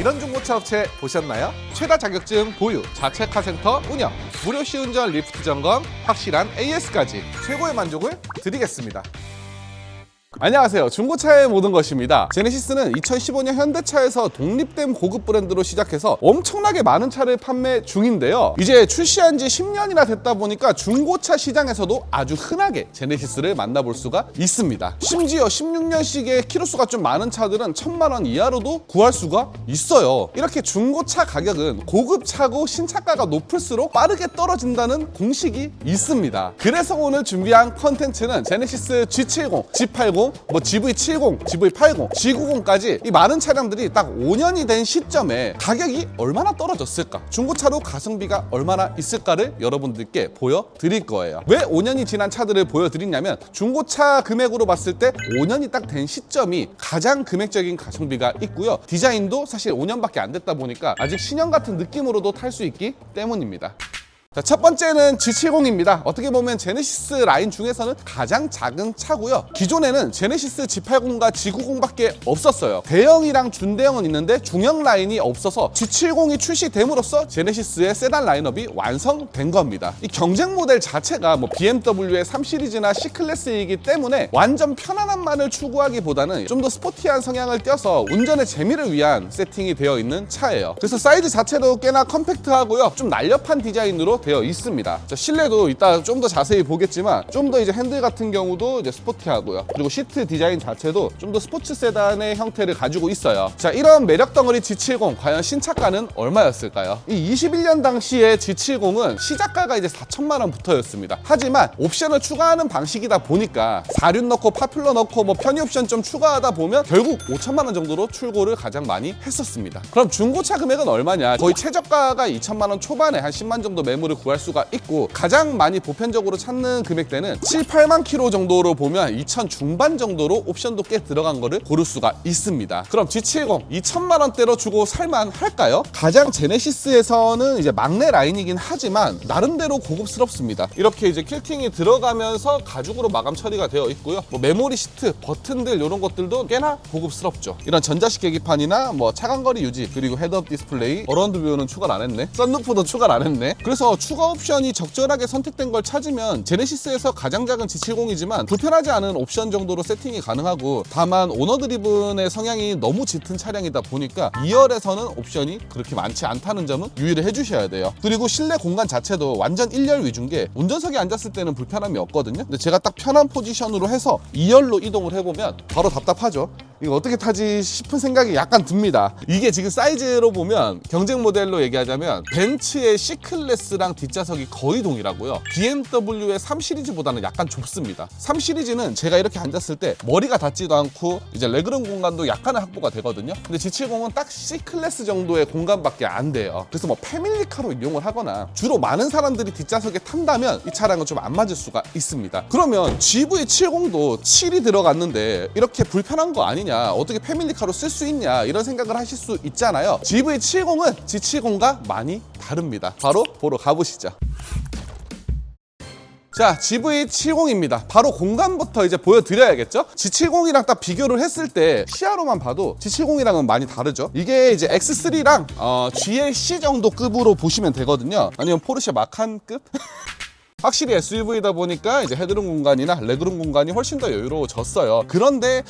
이런 중고차 업체 보셨나요? 최다 자격증 보유, 자체카 센터 운영, 무료 시운전 리프트 점검, 확실한 AS까지 최고의 만족을 드리겠습니다. 안녕하세요. 중고차의 모든 것입니다. 제네시스는 2015년 현대차에서 독립된 고급 브랜드로 시작해서 엄청나게 많은 차를 판매 중인데요. 이제 출시한 지 10년이나 됐다 보니까 중고차 시장에서도 아주 흔하게 제네시스를 만나볼 수가 있습니다. 심지어 16년식의 키로수가 좀 많은 차들은 1000만 원 이하로도 구할 수가 있어요. 이렇게 중고차 가격은 고급차고 신차가가 높을수록 빠르게 떨어진다는 공식이 있습니다. 그래서 오늘 준비한 컨텐츠는 제네시스 G70, G80, GV70, GV80, G90까지 이 많은 차량들이 딱 5년이 된 시점에 가격이 얼마나 떨어졌을까, 중고차로 가성비가 얼마나 있을까를 여러분들께 보여드릴 거예요. 왜 5년이 지난 차들을 보여드리냐면 중고차 금액으로 봤을 때 5년이 딱 된 시점이 가장 금액적인 가성비가 있고요. 디자인도 사실 5년밖에 안 됐다 보니까 아직 신형 같은 느낌으로도 탈 수 있기 때문입니다. 자, 첫 번째는 G70입니다. 어떻게 보면 제네시스 라인 중에서는 가장 작은 차고요. 기존에는 제네시스 G80과 G90밖에 없었어요. 대형이랑 준대형은 있는데 중형 라인이 없어서 G70이 출시됨으로써 제네시스의 세단 라인업이 완성된 겁니다. 이 경쟁 모델 자체가 BMW의 3 시리즈나 C 클래스이기 때문에 완전 편안함만을 추구하기보다는 좀 더 스포티한 성향을 띄어서 운전의 재미를 위한 세팅이 되어 있는 차예요. 그래서 사이즈 자체도 꽤나 컴팩트하고요. 좀 날렵한 디자인으로 되어 있습니다. 자, 실내도 이따 좀 더 자세히 보겠지만 좀 더 이제 핸들 같은 경우도 이제 스포티하고요. 그리고 시트 디자인 자체도 좀 더 스포츠 세단의 형태를 가지고 있어요. 자, 이런 매력 덩어리 G70 과연 신차가는 얼마였을까요? 이 21년 당시에 G70은 시작가가 이제 4천만 원부터였습니다. 하지만 옵션을 추가하는 방식이다 보니까 사륜 넣고 파퓰러 넣고 편의 옵션 좀 추가하다 보면 결국 5천만 원 정도로 출고를 가장 많이 했었습니다. 그럼 중고차 금액은 얼마냐? 거의 최저가가 2천만 원 초반에 한 10만 정도 매물을 구할 수가 있고, 가장 많이 보편적으로 찾는 금액대는 7, 8만 킬로 정도로 보면 2천 중반 정도로 옵션도 꽤 들어간 거를 고를 수가 있습니다. 그럼 G70 2천만 원대로 주고 살만 할까요? 가장 제네시스에서는 이제 막내 라인이긴 하지만 나름대로 고급스럽습니다. 이렇게 이제 퀼팅이 들어가면서 가죽으로 마감 처리가 되어 있고요. 메모리 시트, 버튼들 이런 것들도 꽤나 고급스럽죠. 이런 전자식 계기판이나 차간거리 유지, 그리고 헤드업 디스플레이, 어라운드 뷰는 추가를 안 했네. 썬루프도 추가를 안 했네. 그래서 추가 옵션이 적절하게 선택된 걸 찾으면 제네시스에서 가장 작은 G70이지만 불편하지 않은 옵션 정도로 세팅이 가능하고, 다만 오너 드리븐의 성향이 너무 짙은 차량이다 보니까 2열에서는 옵션이 그렇게 많지 않다는 점은 유의를 해주셔야 돼요. 그리고 실내 공간 자체도 완전 1열 위주인 게 운전석에 앉았을 때는 불편함이 없거든요. 근데 제가 딱 편한 포지션으로 해서 2열로 이동을 해보면 바로 답답하죠. 이거 어떻게 타지 싶은 생각이 약간 듭니다. 이게 지금 사이즈로 보면 경쟁 모델로 얘기하자면 벤츠의 C 클래스랑 뒷좌석이 거의 동일하고요. BMW의 3 시리즈보다는 약간 좁습니다. 3 시리즈는 제가 이렇게 앉았을 때 머리가 닿지도 않고 이제 레그룸 공간도 약간은 확보가 되거든요. 근데 G70은 딱 C 클래스 정도의 공간밖에 안 돼요. 그래서 패밀리카로 이용을 하거나 주로 많은 사람들이 뒷좌석에 탄다면 이 차량은 좀 안 맞을 수가 있습니다. 그러면 GV70도 7이 들어갔는데 이렇게 불편한 거 아니냐, 어떻게 패밀리카로 쓸 수 있냐, 이런 생각을 하실 수 있잖아요. GV70은 G70과 많이 다릅니다. 바로 보러 가보시죠. 자, GV70입니다. 바로 공간부터 이제 보여드려야겠죠? G70이랑 딱 비교를 했을 때 시야로만 봐도 G70이랑은 많이 다르죠? 이게 이제 X3랑 GLC 정도 급으로 보시면 되거든요. 아니면 포르쉐 마칸급? 확실히 SUV다 보니까 이제 헤드룸 공간이나 레그룸 공간이 훨씬 더 여유로워졌어요. 그런데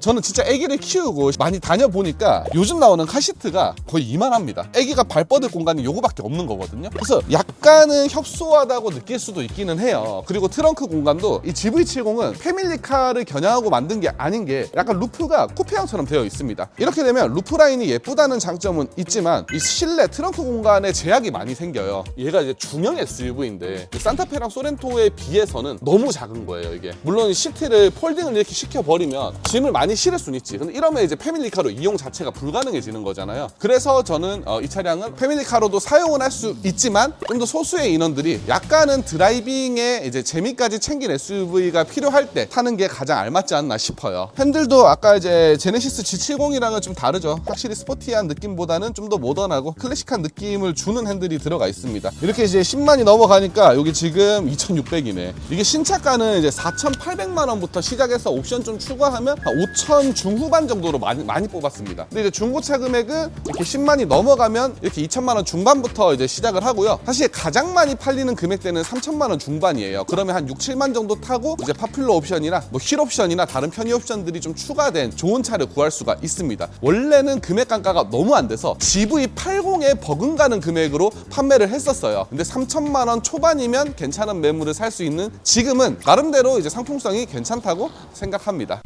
저는 진짜 아기를 키우고 많이 다녀보니까 요즘 나오는 카시트가 거의 이만합니다. 아기가 발 뻗을 공간이 요거밖에 없는 거거든요. 그래서 약간은 협소하다고 느낄 수도 있기는 해요. 그리고 트렁크 공간도 이 GV70은 패밀리카를 겨냥하고 만든 게 아닌 게 약간 루프가 쿠페형처럼 되어 있습니다. 이렇게 되면 루프 라인이 예쁘다는 장점은 있지만 이 실내 트렁크 공간에 제약이 많이 생겨요. 얘가 이제 중형 SUV인데 산타페랑 소렌토에 비해서는 너무 작은 거예요. 이게 물론 시트를 폴딩을 이렇게 시켜버리면 짐을 많이 실을 수는 있지. 근데 이러면 이제 패밀리카로 이용 자체가 불가능해지는 거잖아요. 그래서 저는 이 차량은 패밀리카로도 사용은 할 수 있지만 좀 더 소수의 인원들이 약간은 드라이빙에 이제 재미까지 챙긴 SUV가 필요할 때 타는 게 가장 알맞지 않나 싶어요. 핸들도 아까 이제 제네시스 G70이랑은 좀 다르죠. 확실히 스포티한 느낌보다는 좀 더 모던하고 클래식한 느낌을 주는 핸들이 들어가 있습니다. 이렇게 이제 10만이 넘어가니까 여기 지금 2,600이네. 이게 신차가는 이제 4,800만 원부터 시작해서 옵션 좀 추가하면 한 5,000 중후반 정도로 많이 뽑았습니다. 근데 이제 중고차 금액은 이렇게 10만이 넘어가면 이렇게 2천만 원 중반부터 이제 시작을 하고요. 사실 가장 많이 팔리는 금액대는 3천만 원 중반이에요. 그러면 한 6, 7만 정도 타고 이제 파퓰러 옵션이나 뭐 힐 옵션이나 다른 편의 옵션들이 좀 추가된 좋은 차를 구할 수가 있습니다. 원래는 금액 감가가 너무 안 돼서 GV80에 버금가는 금액으로 판매를 했었어요. 근데 3천만 원 초반이면 괜찮은 매물을 살 수 있는 지금은 나름대로 이제 상품성이 괜찮다고 생각합니다.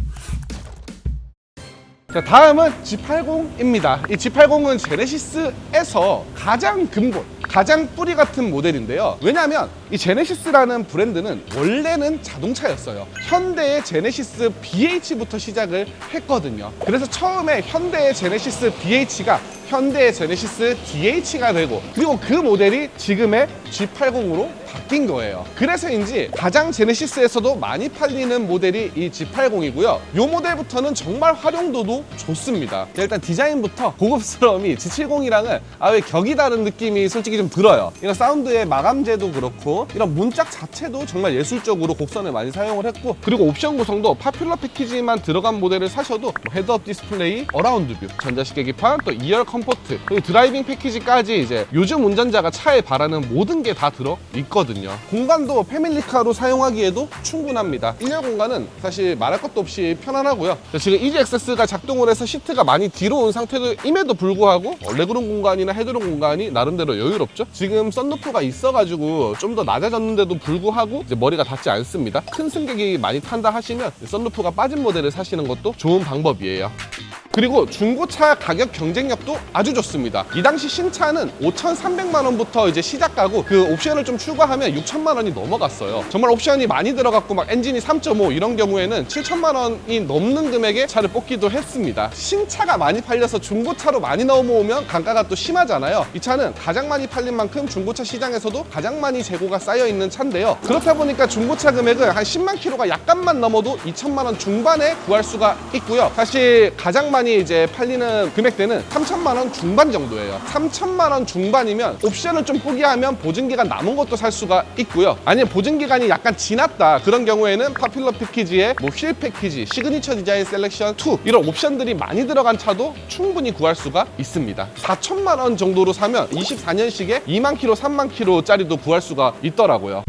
자, 다음은 G80입니다. 이 G80은 제네시스에서 가장 근본, 가장 뿌리 같은 모델인데요. 왜냐하면 이 제네시스라는 브랜드는 원래는 자동차였어요. 현대의 제네시스 BH부터 시작을 했거든요. 그래서 처음에 현대의 제네시스 BH가 현대의 제네시스 DH가 되고, 그리고 그 모델이 지금의 G80으로 바뀐 거예요. 그래서인지 가장 제네시스에서도 많이 팔리는 모델이 이 G80이고요. 이 모델부터는 정말 활용도도 좋습니다. 일단 디자인부터 고급스러움이 G70이랑은 아예 격이 다른 느낌이 솔직히 좀 들어요. 이런 사운드의 마감재도 그렇고 이런 문짝 자체도 정말 예술적으로 곡선을 많이 사용을 했고, 그리고 옵션 구성도 파퓰러 패키지만 들어간 모델을 사셔도 뭐 헤드업 디스플레이, 어라운드 뷰, 전자식 계기판, 또 2열 컴포트, 그리고 드라이빙 패키지까지 이제 요즘 운전자가 차에 바라는 모든 게 다 들어 있거든요. 공간도 패밀리카로 사용하기에도 충분합니다. 1열 공간은 사실 말할 것도 없이 편안하고요. 지금 EGXS가 작동을 해서 시트가 많이 뒤로 온 상태임에도 불구하고 레그룸 공간이나 헤드룸 공간이 나름대로 여유롭죠. 지금 썬루프가 있어가지고 좀 더 낮아졌는데도 불구하고 이제 머리가 닿지 않습니다. 큰 승객이 많이 탄다 하시면 썬루프가 빠진 모델을 사시는 것도 좋은 방법이에요. 그리고 중고차 가격 경쟁력도 아주 좋습니다. 이 당시 신차는 5,300만 원부터 이제 시작가고 그 옵션을 좀 추가하면 6천만 원이 넘어갔어요. 정말 옵션이 많이 들어갔고 막 엔진이 3.5 이런 경우에는 7천만 원이 넘는 금액의 차를 뽑기도 했습니다. 신차가 많이 팔려서 중고차로 많이 넘어오면 단가가 또 심하잖아요. 이 차는 가장 많이 팔린 만큼 중고차 시장에서도 가장 많이 재고가 쌓여있는 차인데요. 그렇다 보니까 중고차 금액은 한 10만 킬로가 약간만 넘어도 2천만 원 중반에 구할 수가 있고요. 사실 가장 많이 이제 팔리는 금액대는 3천만 원 중반 정도예요. 3천만 원 중반이면 옵션을 좀 포기하면 보증기간 남은 것도 살 수가 있고요. 아니면 보증기간이 약간 지났다 그런 경우에는 파퓰러 패키지에 뭐 휠 패키지, 시그니처 디자인 셀렉션 2 이런 옵션들이 많이 들어간 차도 충분히 구할 수가 있습니다. 4천만 원 정도로 사면 24년식에 2만 킬로, 3만 킬로짜리도 구할 수가 있더라고요.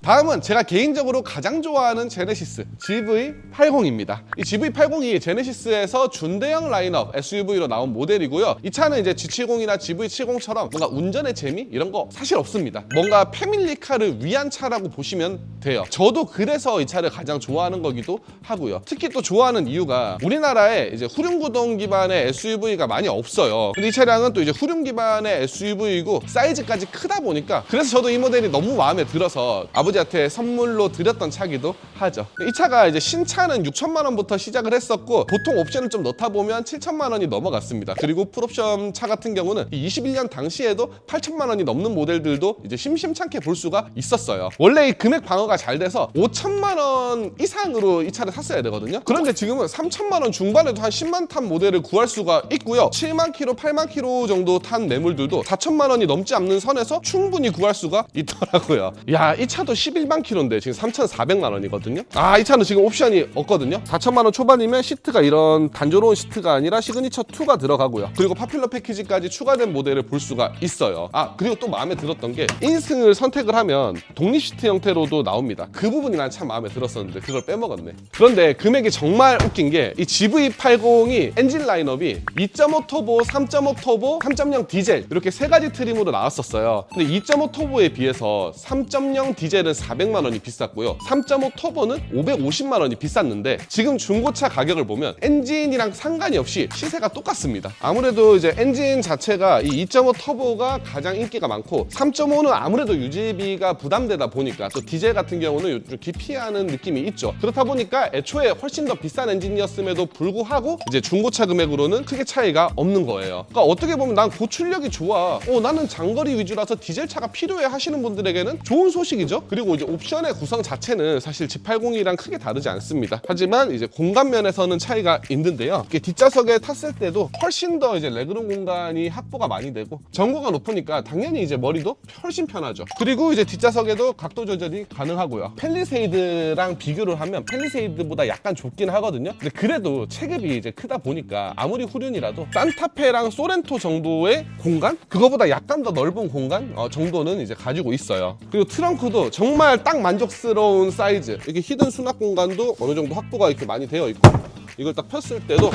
다음은 제가 개인적으로 가장 좋아하는 제네시스 GV80입니다. 이 GV80이 제네시스에서 준대형 라인업 SUV로 나온 모델이고요. 이 차는 이제 G70이나 GV70처럼 뭔가 운전의 재미 이런 거 사실 없습니다. 뭔가 패밀리카를 위한 차라고 보시면 돼요. 저도 그래서 이 차를 가장 좋아하는 거기도 하고요. 특히 또 좋아하는 이유가 우리나라에 이제 후륜 구동 기반의 SUV가 많이 없어요. 근데 이 차량은 또 이제 후륜 기반의 SUV이고 사이즈까지 크다 보니까 그래서 저도 이 모델이 너무 마음에 들어서 아버지한테 선물로 드렸던 차기도 하죠. 이 차가 이제 신차는 6천만 원부터 시작을 했었고 보통 옵션을 좀 넣다 보면 7천만 원이 넘어갔습니다. 그리고 풀옵션 차 같은 경우는 21년 당시에도 8천만 원이 넘는 모델들도 이제 심심찮게 볼 수가 있었어요. 원래 이 금액 방어가 잘 돼서 5천만 원 이상으로 이 차를 샀어야 되거든요. 그런데 지금은 3천만 원 중반에도 한 10만 탄 모델을 구할 수가 있고요. 7만 킬로, 8만 킬로 정도 탄 매물들도 4천만 원이 넘지 않는 선에서 충분히 구할 수가 있더라고요. 야, 이 차도 11만 킬로인데 지금 3,400만 원이거든요. 이 차는 지금 옵션이 없거든요. 4천만 원 초반이면 시트가 이런 단조로운 시트가 아니라 시그니처 2가 들어가고요. 그리고 파퓰러 패키지까지 추가된 모델을 볼 수가 있어요. 그리고 또 마음에 들었던 게 인승을 선택을 하면 독립 시트 형태로도 나옵니다. 그 부분이 난 참 마음에 들었었는데 그걸 빼먹었네. 그런데 금액이 정말 웃긴 게 이 GV80이 엔진 라인업이 2.5 터보, 3.5 터보, 3.0 디젤 이렇게 세 가지 트림으로 나왔었어요. 근데 2.5 터보에 비해서 3.0 디젤은 400만 원이 비쌌고요. 3.5 터보는 550만 원이 비쌌는데 지금 중고차 가격을 보면 엔진이랑 상관이 없이 시세가 똑같습니다. 아무래도 이제 엔진 자체가 이 2.5 터보가 가장 인기가 많고 3.5는 아무래도 유지비가 부담되다 보니까 또 디젤 같은 경우는 좀 기피하는 느낌이 있죠. 그렇다 보니까 애초에 훨씬 더 비싼 엔진이었음에도 불구하고 이제 중고차 금액으로는 크게 차이가 없는 거예요. 그러니까 어떻게 보면 난 고출력이 좋아. 나는 장거리 위주라서 디젤차가 필요해 하시는 분들에게는 좋은 소식이죠. 그리고 그리고 이제 옵션의 구성 자체는 사실 G80이랑 크게 다르지 않습니다. 하지만 이제 공간 면에서는 차이가 있는데요. 이게 뒷좌석에 탔을 때도 훨씬 더 이제 레그룸 공간이 확보가 많이 되고 전고가 높으니까 당연히 이제 머리도 훨씬 편하죠. 그리고 이제 뒷좌석에도 각도 조절이 가능하고요. 팰리세이드랑 비교를 하면 팰리세이드보다 약간 좁긴 하거든요. 근데 그래도 체급이 이제 크다 보니까 아무리 후륜이라도 산타페랑 소렌토 정도의 공간? 그거보다 약간 더 넓은 공간 정도는 이제 가지고 있어요. 그리고 트렁크도 정말 딱 만족스러운 사이즈. 이게 히든 수납 공간도 어느 정도 확보가 이렇게 많이 되어 있고 이걸 딱 폈을 때도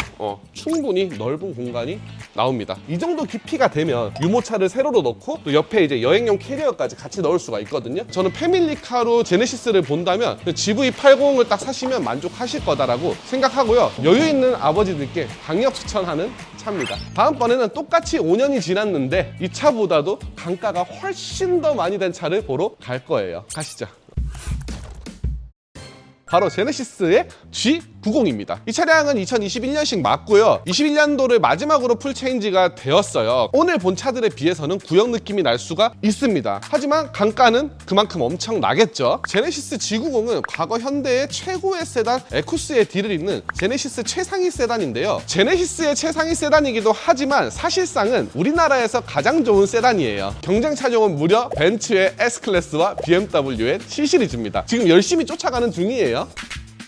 충분히 넓은 공간이 나옵니다. 이 정도 깊이가 되면 유모차를 세로로 넣고 또 옆에 이제 여행용 캐리어까지 같이 넣을 수가 있거든요. 저는 패밀리카로 제네시스를 본다면 GV80을 딱 사시면 만족하실 거다라고 생각하고요. 여유 있는 아버지들께 강력 추천하는 차입니다. 다음번에는 똑같이 5년이 지났는데 이 차보다도 단가가 훨씬 더 많이 된 차를 보러 갈 거예요. 가시죠. 바로 제네시스의 G90입니다. 이 차량은 2021년식 맞고요. 21년도를 마지막으로 풀체인지가 되었어요. 오늘 본 차들에 비해서는 구형 느낌이 날 수가 있습니다. 하지만 단가는 그만큼 엄청나겠죠. 제네시스 G90은 과거 현대의 최고의 세단 에쿠스의 뒤를 잇는 제네시스 최상위 세단인데요. 제네시스의 최상위 세단이기도 하지만 사실상은 우리나라에서 가장 좋은 세단이에요. 경쟁 차종은 무려 벤츠의 S클래스와 BMW의 C시리즈입니다. 지금 열심히 쫓아가는 중이에요.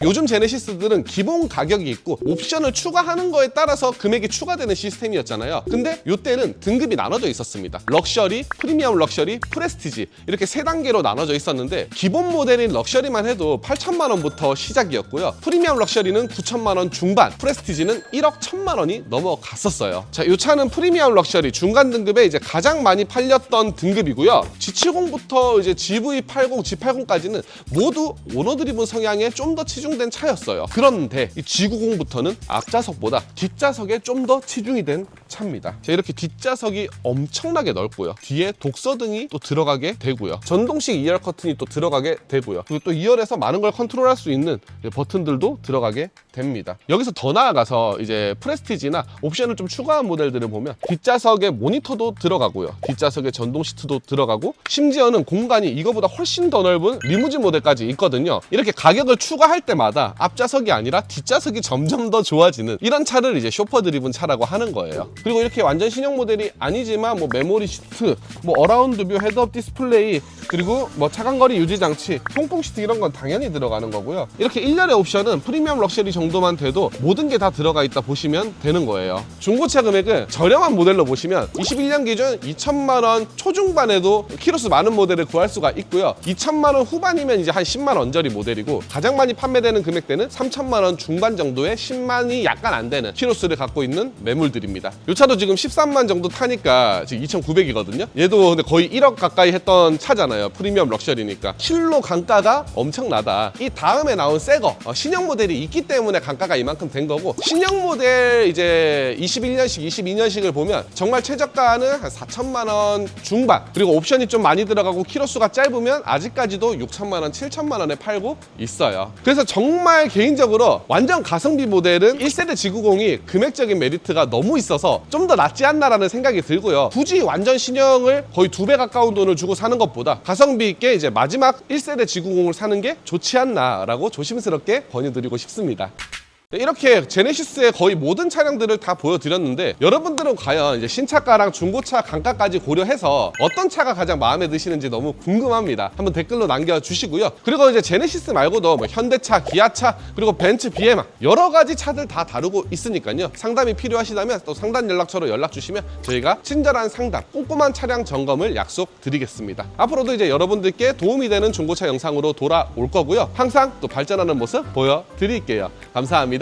요즘 제네시스들은 기본 가격이 있고 옵션을 추가하는 거에 따라서 금액이 추가되는 시스템이었잖아요. 근데 이때는 등급이 나눠져 있었습니다. 럭셔리, 프리미엄 럭셔리, 프레스티지 이렇게 세 단계로 나눠져 있었는데 기본 모델인 럭셔리만 해도 8천만 원부터 시작이었고요. 프리미엄 럭셔리는 9천만 원 중반, 프레스티지는 1억 1천만 원이 넘어갔었어요. 자, 이 차는 프리미엄 럭셔리 중간 등급에 이제 가장 많이 팔렸던 등급이고요. G70부터 이제 GV80, G80까지는 모두 오너 드리븐 성향에 좀 더 치중 된 차였어요. 그런데 이 G90부터는 앞좌석보다 뒷좌석에 좀 더 치중이 된 차입니다. 자, 이렇게 뒷좌석이 엄청나게 넓고요. 뒤에 독서등이 또 들어가게 되고요. 전동식 2열 커튼이 또 들어가게 되고요. 그리고 또 2열에서 많은 걸 컨트롤할 수 있는 버튼들도 들어가게 됩니다. 여기서 더 나아가서 이제 프레스티지나 옵션을 좀 추가한 모델들을 보면 뒷좌석에 모니터도 들어가고요. 뒷좌석에 전동 시트도 들어가고 심지어는 공간이 이거보다 훨씬 더 넓은 리무진 모델까지 있거든요. 이렇게 가격을 추가할 때마다 앞좌석이 아니라 뒷좌석이 점점 더 좋아지는 이런 차를 이제 쇼퍼 드리븐 차라고 하는 거예요. 그리고 이렇게 완전 신형 모델이 아니지만 뭐 메모리 시트, 뭐 어라운드 뷰 헤드업 디스플레이, 그리고 뭐 차간거리 유지 장치, 통풍 시트 이런 건 당연히 들어가는 거고요. 이렇게 1열의 옵션은 프리미엄 럭셔리 정도만 돼도 모든 게 다 들어가 있다 보시면 되는 거예요. 중고차 금액은 저렴한 모델로 보시면 21년 기준 2천만 원 초중반에도 키로수 많은 모델을 구할 수가 있고요. 2천만 원 후반이면 이제 한 10만 언저리 모델이고 가장 많이 판매되는 금액대는 3천만 원 중반 정도의 10만이 약간 안 되는 키로수를 갖고 있는 매물들입니다. 이 차도 지금 13만 정도 타니까 지금 2,900이거든요. 얘도 근데 거의 1억 가까이 했던 차잖아요. 프리미엄 럭셔리니까. 실로 단가가 엄청나다. 이 다음에 나온 새거 신형 모델이 있기 때문에 단가가 이만큼 된 거고, 신형 모델 이제 21년식, 22년식을 보면 정말 최저가는 한 4천만 원 중반, 그리고 옵션이 좀 많이 들어가고 키로수가 짧으면 아직까지도 6천만 원, 7천만 원에 팔고 있어요. 그래서 정말 개인적으로 완전 가성비 모델은 1세대 G90이 금액적인 메리트가 너무 있어서 좀 더 낫지 않나라는 생각이 들고요. 굳이 완전 신형을 거의 2배 가까운 돈을 주고 사는 것보다 가성비 있게 이제 마지막 1세대 G90을 사는 게 좋지 않나라고 조심스럽게 권유드리고 싶습니다. 이렇게 제네시스의 거의 모든 차량들을 다 보여드렸는데 여러분들은 과연 이제 신차가랑 중고차 단가까지 고려해서 어떤 차가 가장 마음에 드시는지 너무 궁금합니다. 한번 댓글로 남겨주시고요. 그리고 이제 제네시스 말고도 뭐 현대차, 기아차, 그리고 벤츠, BM 여러 가지 차들 다 다루고 있으니까요. 상담이 필요하시다면 또 상담 연락처로 연락 주시면 저희가 친절한 상담, 꼼꼼한 차량 점검을 약속드리겠습니다. 앞으로도 이제 여러분들께 도움이 되는 중고차 영상으로 돌아올 거고요. 항상 또 발전하는 모습 보여드릴게요. 감사합니다.